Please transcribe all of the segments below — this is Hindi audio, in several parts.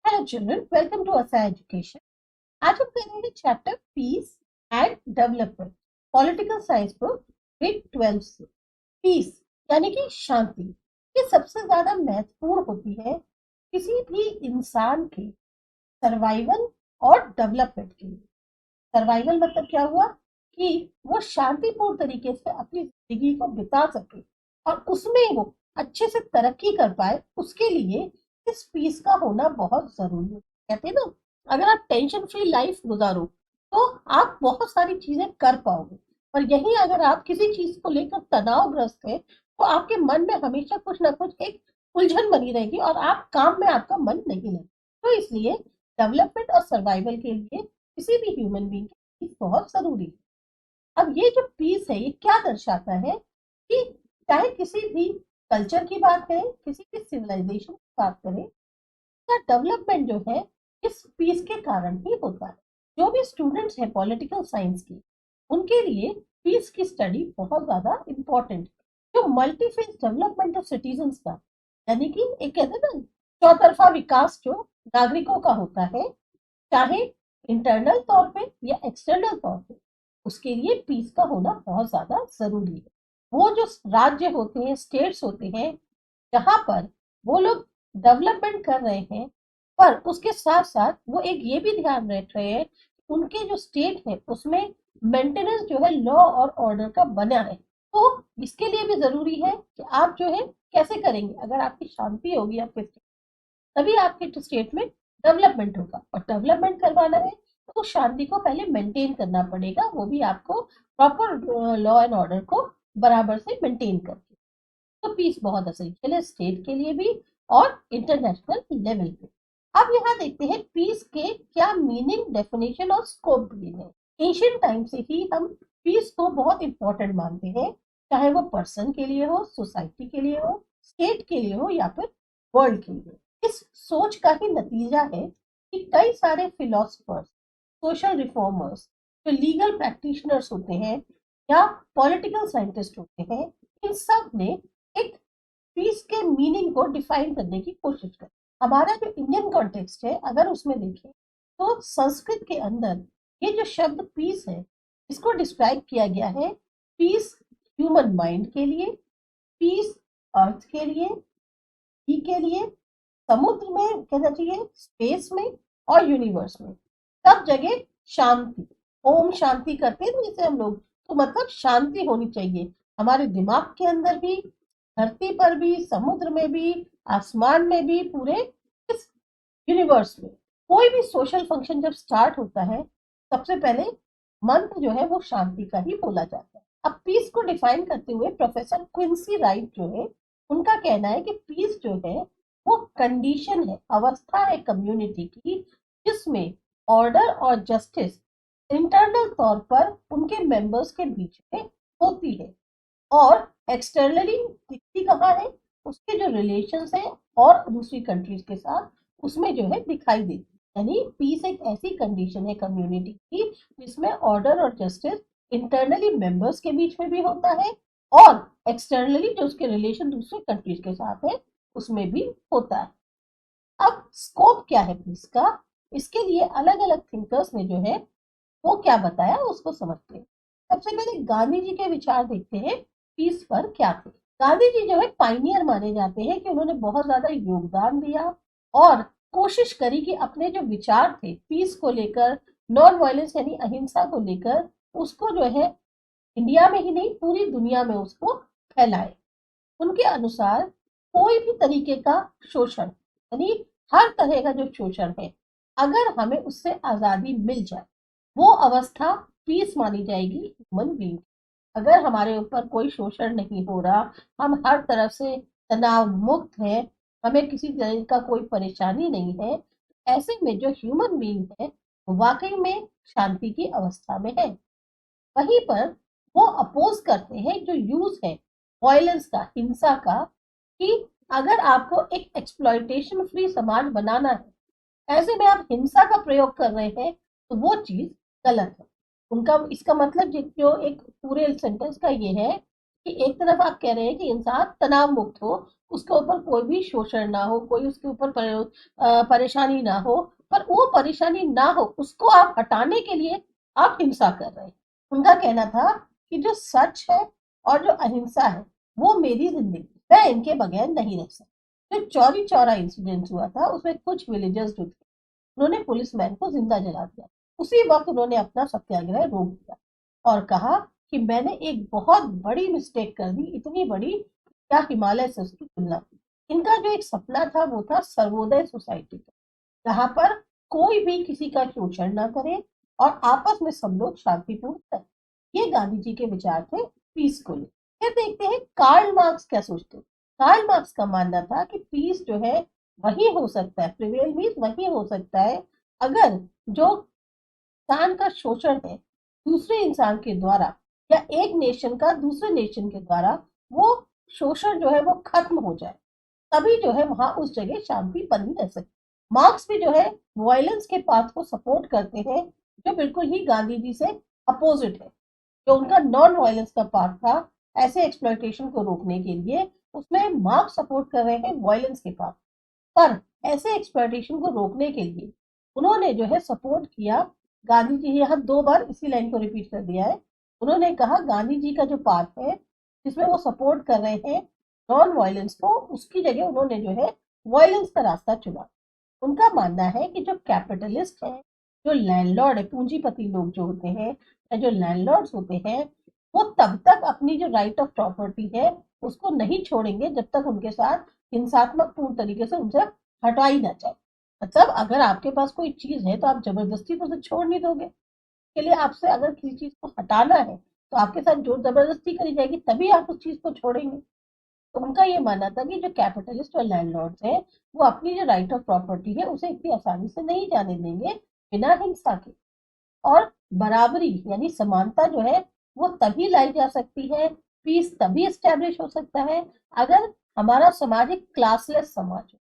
हेलो चिल्ड्रन, वेलकम टू असा एजुकेशन। आज हम करेंगे chapter peace and development, political science book, grade 12 से। पीस यानी कि शांति, ये सबसे ज्यादा महत्वपूर्ण होती है किसी भी इंसान के सर्वाइवल और डेवलपमेंट के लिए। सर्वाइवल मतलब क्या हुआ कि वो शांतिपूर्ण तरीके से अपनी जिंदगी को बिता सके और उसमें वो अच्छे से तरक्की कर पाए, उसके लिए इस पीस का होना बहुत जरूरी है। कहते हैं ना, अगर आप टेंशन फ्री लाइफ गुजारो तो आप बहुत सारी चीजें कर पाओगे, और यही अगर आप किसी चीज को लेकर तनावग्रस्त है तो आपके मन में हमेशा कुछ ना कुछ एक उलझन बनी रहेगी और आप काम में आपका मन नहीं लगेगा। तो इसलिए डेवलपमेंट और सर्वाइवल के लिए किसी भी ह्यूमन बीइंग की पीस बहुत जरूरी है। अब ये जो पीस है ये क्या दर्शाता है कि चाहे किसी भी कल्चर की बात करें, किसी भी सिविलाइजेशन की बात करें, का डेवलपमेंट जो है इस पीस के कारण ही होता है। जो भी स्टूडेंट्स हैं पॉलिटिकल साइंस के, उनके लिए पीस की स्टडी बहुत ज्यादा इंपॉर्टेंट है। जो multi phase development of citizen का, यानी कि एक कहते हैं ना चौतरफा विकास जो नागरिकों का होता है, चाहे इंटरनल तौर पे या एक्सटर्नल तौर पे, उसके लिए पीस का होना बहुत ज्यादा जरूरी है। वो जो राज्य होते हैं, स्टेट्स होते हैं, जहां पर वो लोग डेवलपमेंट कर रहे हैं, पर उसके साथ साथ वो एक ये भी ध्यान रख रहे हैं कि उनके जो स्टेट है उसमें मेंटेनेंस जो है लॉ और ऑर्डर का बना है। तो इसके लिए भी जरूरी है कि आप जो है कैसे करेंगे। अगर आपकी शांति होगी आपके स्टेट, तभी आपके स्टेट में डेवलपमेंट होगा, और डेवलपमेंट करवाना है तो शांति को पहले मेंटेन करना पड़ेगा, वो भी आपको प्रॉपर लॉ एंड ऑर्डर को बराबर से मेंटेन करके। तो पीस बहुत असेंशियल है स्टेट के लिए भी और इंटरनेशनल लेवल पे। अब यहाँ देखते हैं पीस के क्या मीनिंग, डेफिनेशन और स्कोप दिए हैं। एशियंट टाइम से ही हम पीस को बहुत इंपॉर्टेंट मानते हैं, चाहे वो पर्सन के लिए हो, सोसाइटी के लिए हो, स्टेट के लिए हो या फिर वर्ल्ड के लिए। इस सोच का ही नतीजा है कि कई सारे फिलोसफर्स, सोशल रिफॉर्मर्स, जो लीगल प्रैक्टिशनर्स होते हैं या पॉलिटिकल साइंटिस्ट होते हैं, इन सब ने एक पीस के मीनिंग को डिफाइन करने की कोशिश करी। हमारा जो इंडियन कॉन्टेक्स्ट है अगर उसमें देखें तो संस्कृत के अंदर ये जो शब्द पीस है, इसको डिस्क्राइब किया गया है पीस ह्यूमन माइंड के लिए, पीस अर्थ के लिए, सी के लिए, समुद्र में कहना चाहिए, स्पेस में और यूनिवर्स में, सब जगह शांति। ओम शांति करते हैं जैसे हम लोग, तो मतलब शांति होनी चाहिए हमारे दिमाग के अंदर भी, धरती पर भी, समुद्र में भी, आसमान में भी, पूरे इस यूनिवर्स में। कोई भी सोशल फंक्शन जब स्टार्ट होता है, सबसे पहले मंत्र जो है वो शांति का ही बोला जाता है। अब पीस को डिफाइन करते हुए प्रोफेसर क्विंसी राइट जो है, उनका कहना है कि पीस जो है वो कंडीशन है, अवस्था है कम्युनिटी की, जिसमें ऑर्डर और जस्टिस इंटरनल तौर पर उनके मेंबर्स के बीच में होती है, और एक्सटर्नली दिखती कहाँ है, उसके जो रिलेशंस है और दूसरी कंट्रीज के साथ, उसमें जो है दिखाई देती है। यानी पीस एक ऐसी कंडीशन है कम्युनिटी की जिसमें ऑर्डर और जस्टिस इंटरनली मेंबर्स के बीच में भी होता है, और एक्सटर्नली जो उसके रिलेशन दूसरे कंट्रीज के साथ है उसमें भी होता है। अब स्कोप क्या है पीस का, इसके लिए अलग अलग थिंकर्स ने जो है वो क्या बताया उसको समझते हैं। सबसे पहले गांधी जी के विचार देखते हैं पीस पर क्या थे। गांधी जी जो है पाइनियर माने जाते हैं कि उन्होंने बहुत ज्यादा योगदान दिया और कोशिश करी कि अपने जो विचार थे पीस को लेकर, नॉन वायलेंस यानी अहिंसा को लेकर, उसको जो है इंडिया में ही नहीं पूरी दुनिया में उसको फैलाए। उनके अनुसार कोई भी तरीके का शोषण, यानी हर तरह का जो शोषण है, अगर हमें उससे आजादी मिल जाए, वो अवस्था पीस मानी जाएगी ह्यूमन बीइंग। अगर हमारे ऊपर कोई शोषण नहीं हो रहा, हम हर तरफ से तनाव मुक्त है, हमें किसी तरह का कोई परेशानी नहीं है, ऐसे में जो ह्यूमन बीइंग है वाकई में शांति की अवस्था में है। वहीं पर वो अपोज करते हैं जो यूज है वायलेंस का, हिंसा का, कि अगर आपको एक एक्सप्लॉयटेशन फ्री समाज बनाना है, ऐसे में आप हिंसा का प्रयोग कर रहे हैं, तो वो चीज गलत है। उनका इसका मतलब जो एक पूरे सेंटेंस का ये है कि एक तरफ आप कह रहे हैं कि इंसान तनाव मुक्त हो, उसके ऊपर कोई भी शोषण ना हो, कोई उसके ऊपर परेशानी ना हो, पर वो परेशानी ना हो उसको आप हटाने के लिए आप हिंसा कर रहे हैं। उनका कहना था कि जो सच है और जो अहिंसा है वो मेरी जिंदगी, मैं इनके बगैर नहीं रह सकती। जो चौरी चौरा इंसिडेंट हुआ था उसमें कुछ विलेजर्स जो थे उन्होंने पुलिसमैन को जिंदा जला दिया। उसी वक्त उन्होंने अपना सत्याग्रह रोक दिया और कहा कि मैंने एक बहुत बड़ी मिस्टेक कर दी, इतनी बड़ी क्या हिमालय से उसकी तुलना की। इनका जो एक सपना था वो था सर्वोदय सोसाइटी का, जहां पर कोई भी किसी का शोषण ना करे और आपस में सब लोग शांतिपूर्ण रहे। ये गांधी जी के विचार थे पीस को लेकर। फिर देखते हैं कार्ल मार्क्स क्या सोचते हैं। कार्ल मार्क्स का मानना था कि पीस जो है वही हो सकता है, प्रिवेल मीन्स वही हो सकता है अगर जो इंसान का शोषण है दूसरे इंसान के द्वारा या एक नेशन का दूसरे नेशन के द्वारा, वो शोषण जो है वो खत्म हो जाए, तभी जो है वहां उस जगह शांति बनी रह सकती। मार्क्स भी जो है वायलेंस के पाथ को सपोर्ट करते हैं, जो बिल्कुल ही गांधी जी से अपोजिट है। जो उनका नॉन वायलेंस का पार्ट था ऐसे एक्सप्लॉयटेशन को रोकने के लिए, उसमें मार्क्स सपोर्ट कर रहे हैं वायलेंस के पार्ट। पर ऐसे एक्सप्लॉयटेशन को रोकने के लिए उन्होंने जो है सपोर्ट किया। गांधी जी यहाँ 2 बार इसी लाइन को रिपीट कर दिया है। उन्होंने कहा गांधी जी का जो पार्ट है जिसमें वो सपोर्ट कर रहे हैं नॉन वायलेंस को, उसकी जगह उन्होंने जो है वायलेंस का रास्ता चुना। उनका मानना है कि जो कैपिटलिस्ट है, जो लैंडलॉर्ड है, पूंजीपति लोग जो होते हैं या जो लैंडलॉर्ड्स होते हैं, वो तब तक अपनी जो राइट ऑफ प्रॉपर्टी है उसको नहीं छोड़ेंगे जब तक उनके साथ हिंसात्मक पूर्ण तरीके से उनसे हटाई ना जाए। मतलब अगर आपके पास कोई चीज है तो आप जबरदस्ती तो उसे छोड़ नहीं दोगे। के लिए आपसे अगर किसी चीज को हटाना है तो आपके साथ जोर जबरदस्ती करी जाएगी, तभी आप उस चीज को छोड़ेंगे। तो उनका ये मानना था कि जो कैपिटलिस्ट और लैंडलॉर्ड्स हैं वो अपनी जो राइट ऑफ प्रॉपर्टी है उसे इतनी आसानी से नहीं जाने देंगे बिना हिंसा के। और बराबरी यानी समानता जो है वो तभी लाई जा सकती है, पीस तभी एस्टेब्लिश हो सकता है अगर हमारा समाज एक क्लासलेस समाज हो,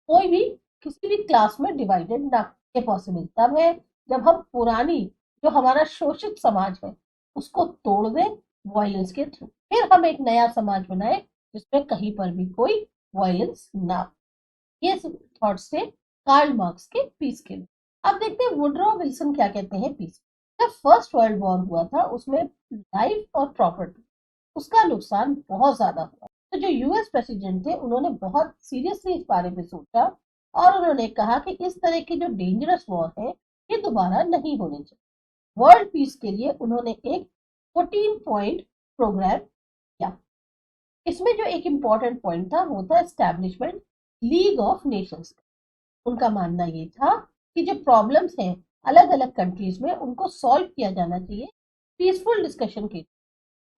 कोई भी किसी भी क्लास में डिवाइडेड ना। ये पॉसिबल तब है जब हम पुरानी जो हमारा शोषित समाज है उसको तोड़ दें वायलेंस के थ्रू, फिर हम एक नया समाज बनाए जिसमें कहीं पर भी कोई वायलेंस ना। ये थॉट्स थे कार्ल मार्क्स के पीस के लिए। अब देखते हैं वुडरो विल्सन क्या कहते हैं पीस। जब फर्स्ट वर्ल्ड वॉर हुआ था उसमें लाइफ और प्रॉपर्टी उसका नुकसान बहुत ज्यादा हुआ। तो जो यूएस प्रेसिडेंट थे उन्होंने बहुत सीरियसली इस बारे में सोचा और उन्होंने कहा कि इस तरह की जो डेंजरस वॉर है ये दोबारा नहीं होने चाहिए। वर्ल्ड पीस के लिए उन्होंने एक 14 पॉइंट प्रोग्राम किया। इसमें जो एक इम्पॉर्टेंट पॉइंट था वो था एस्टैब्लिशमेंट लीग ऑफ नेशंस। उनका मानना ये था कि जो प्रॉब्लम्स हैं अलग अलग कंट्रीज में उनको सॉल्व किया जाना चाहिए पीसफुल डिस्कशन के,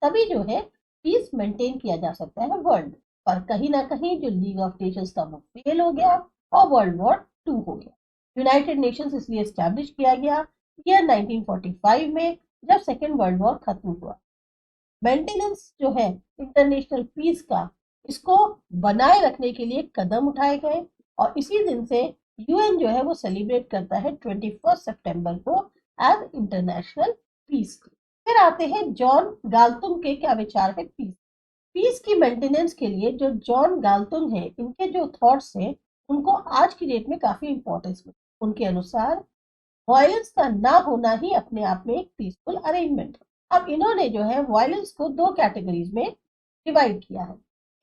तभी जो है पीस मेंटेन किया जा सकता है वर्ल्ड। पर कहीं ना कहीं जो लीग ऑफ नेशंस था वो फेल हो गया और वर्ल्ड वॉर 2 हो गया। यूनाइटेड नेशंस इसलिए एस्टैब्लिश किया गया ईयर 1945 में जब सेकेंड वर्ल्ड वॉर खत्म हुआ। मेंटेनेंस जो है इंटरनेशनल पीस का, इसको बनाए रखने के लिए कदम उठाए गए और इसी दिन से यूएन जो है वो सेलिब्रेट करता है 21 सितंबर को एज इंटरनेशनल पीस। फिर आते हैं जॉन गाल्टुंग के क्या विचार है पीस। पीस की मेंटेनेंस के लिए जो जॉन गाल्टुंग है इनके जो थॉट्स हैं उनको आज की डेट में काफी इंपॉर्टेंस मिली। उनके अनुसार वायलेंस का ना होना ही अपने आप में एक पीसफुल अरेंजमेंट है। अब इन्होंने जो है वायलेंस को 2 कैटेगरीज में डिवाइड किया है।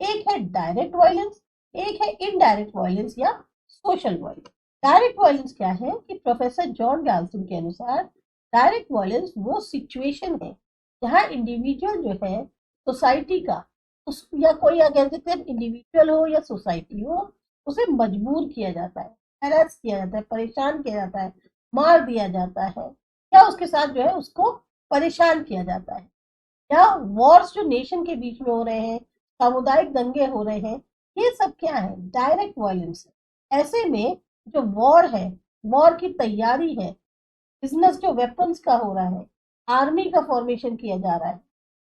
एक है डायरेक्ट वायलेंस, एक है इनडायरेक्ट वायलेंस या सोशल वायलेंस। डायरेक्ट वायलेंस क्या है कि प्रोफेसर जॉन गैल्सन के अनुसार डायरेक्ट वायलेंस वो सिचुएशन है जहां इंडिविजुअल जो है सोसाइटी का उस या कोई अगर इंडिविजुअल हो या सोसाइटी हो उसे मजबूर किया जाता है, हैरेस किया जाता है, परेशान किया जाता है, मार दिया जाता है या उसके साथ जो है उसको परेशान किया जाता है, या वॉर्स जो नेशन के बीच में हो रहे हैं, सामुदायिक दंगे हो रहे हैं, ये सब क्या है डायरेक्ट वायलेंस है। ऐसे में जो वॉर है, वॉर की तैयारी है, बिजनेस जो वेपन्स का हो रहा है, आर्मी का फॉर्मेशन किया जा रहा है,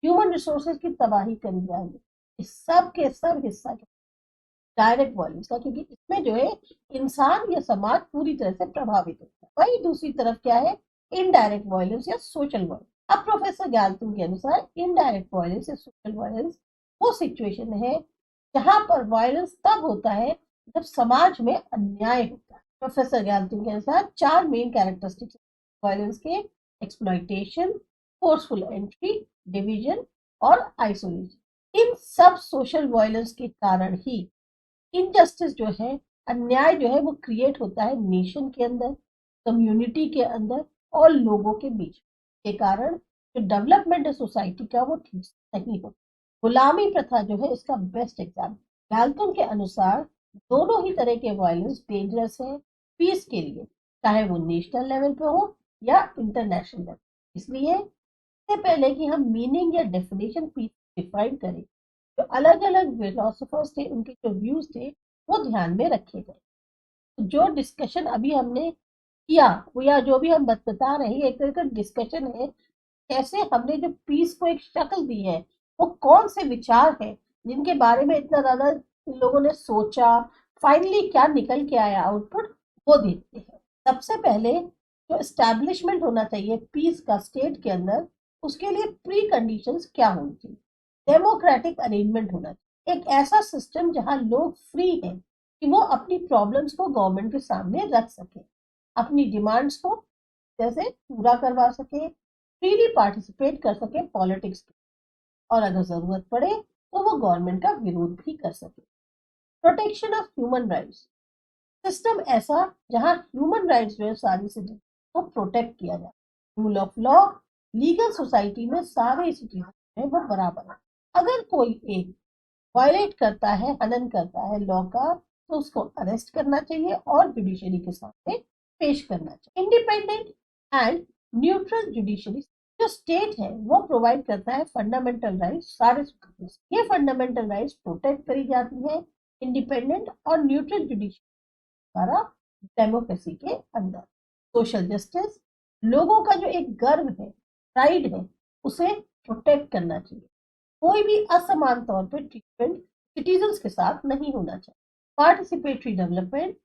ह्यूमन रिसोर्सेज की तबाही करी जा रही है, इस सब के सब हिस्सा डायरेक्ट वायलेंस का, क्योंकि इसमें जो है इंसान या समाज पूरी तरह से प्रभावित होता है। वही दूसरी तरफ क्या है इनडायरेक्ट वायलेंस या सोशल वायलेंस। अब प्रोफेसर गैल्टन के अनुसार इनडायरेक्ट वायलेंस या सोशल वायलेंस वो सिचुएशन है जहां पर वायलेंस तब होता है जब समाज में अन्याय होता है। प्रोफेसर गैल्टन के अनुसार 4 मेन कैरेक्टरिस्टिक्स वायलेंस के: एक्सप्लॉइटेशन, फोर्सफुल एंट्री, डिवीजन और आइसोलेशन। इन सब सोशल वायलेंस के कारण ही इनजस्टिस जो है, अन्याय जो है वो क्रिएट होता है नेशन के अंदर, कम्युनिटी के अंदर और लोगों के बीच, के कारण जो डेवलपमेंट है सोसाइटी का वो ठीक नहीं होता। गुलामी प्रथा जो है इसका बेस्ट एग्जाम्पल। गैल्टन के अनुसार दोनों ही तरह के वायलेंस डेंजरस है पीस के लिए, चाहे वो नेशनल लेवल पे हो या इंटरनेशनल लेवल। इसलिए इससे पहले कि हम मीनिंग या डेफिनेशन पीस डिफाइन करें, जो अलग अलग फिलोसोफर्स थे उनके जो व्यूज थे वो ध्यान में रखे गए। जो डिस्कशन अभी हमने किया वो या जो भी हम बता रहे हैं एक तरह का डिस्कशन है, कैसे हमने जो पीस को एक शक्ल दी है, वो कौन से विचार है जिनके बारे में इतना ज्यादा इन लोगों ने सोचा, फाइनली क्या निकल के आया आउटपुट, वो देखते हैं। सबसे पहले जो एस्टैब्लिशमेंट होना चाहिए पीस का स्टेट के अंदर, उसके लिए प्री कंडीशंस क्या होनी चाहिए। डेमोक्रेटिक अरेंजमेंट होना चाहिए, एक ऐसा सिस्टम जहां लोग फ्री हैं कि वो अपनी प्रॉब्लम्स को गवर्नमेंट के सामने रख सके, अपनी डिमांड्स को जैसे पूरा करवा सके, फ्रीली पार्टिसिपेट कर सके पॉलिटिक्स में, और अगर जरूरत पड़े तो वो गवर्नमेंट का विरोध भी कर सके। Protection of human rights, system ऐसा जहां ह्यूमन राइट्स जो है सारी सिटीजन को प्रोटेक्ट किया जाए। Rule of law, legal society में सारे सिटीजन है वो बराबर है। अगर कोई एक वायलेट करता है, हनन करता है लॉ का, तो उसको अरेस्ट करना चाहिए और जुडिशरी के सामने पेश करना चाहिए। इंडिपेंडेंट एंड न्यूट्रल जुडिशरी जो स्टेट है वो प्रोवाइड करता है फंडामेंटल राइट्स सारे। ये फंडामेंटल राइट्स प्रोटेक्ट करी जाती है इंडिपेंडेंट और न्यूट्रल जुडिशरी द्वारा डेमोक्रेसी के अंदर। सोशल जस्टिस, लोगों का जो एक गर्व है, प्राइड है, उसे प्रोटेक्ट करना चाहिए। कोई भी असमान तौर पर ट्रीटमेंट सिटीजन्स के साथ नहीं होना चाहिए। पार्टिसिपेटरी डेवलपमेंट,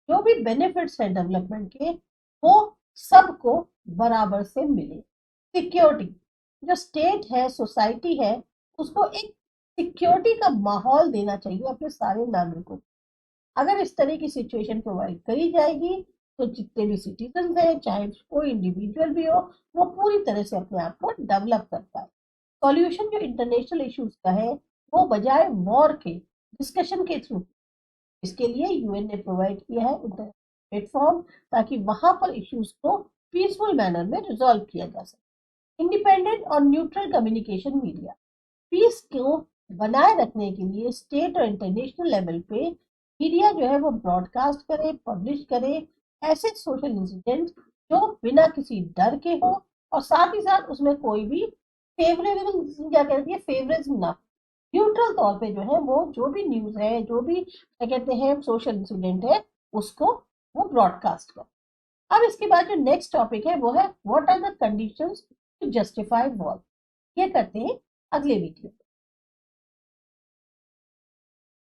जो भी बेनिफिट्स है डेवलपमेंट के वो सबको बराबर से मिले। सिक्योरिटी, जो स्टेट है, सोसाइटी है, उसको एक सिक्योरिटी का माहौल देना चाहिए अपने सारे नागरिकों को। अगर इस तरह की सिचुएशन प्रोवाइड करी जाएगी तो जितने भी सिटीजन हैं, चाहे कोई इंडिविजुअल भी हो, वो पूरी तरह से अपने आप को डेवलप कर पाए। सॉल्यूशन जो इंटरनेशनल इश्यूज का है वो बजाय वॉर के डिस्कशन के थ्रू, इसके लिए यूएन ने प्रोवाइड किया है प्लेटफॉर्म, ताकि वहां पर इश्यूज को पीसफुल मैनर में रिजॉल्व किया जा सके। इंडिपेंडेंट और न्यूट्रल कम्युनिकेशन मीडिया, पीस को बनाए रखने के लिए स्टेट और इंटरनेशनल लेवल पे मीडिया जो है वो ब्रॉडकास्ट करे, पब्लिश करे ऐसे सोशल इंसिडेंट जो बिना किसी डर के हो, और साथ ही साथ उसमें कोई भी फेवरेबल क्या कहती है फेवरेटिज्म ना, न्यूट्रल तौर पे जो है वो जो भी न्यूज है, जो भी क्या कहते हैं सोशल इंसिडेंट है, उसको वो ब्रॉडकास्ट कर। अब इसके बाद जो नेक्स्ट टॉपिक है वो है what are the conditions to justify war. ये करते हैं अगले वीडियो।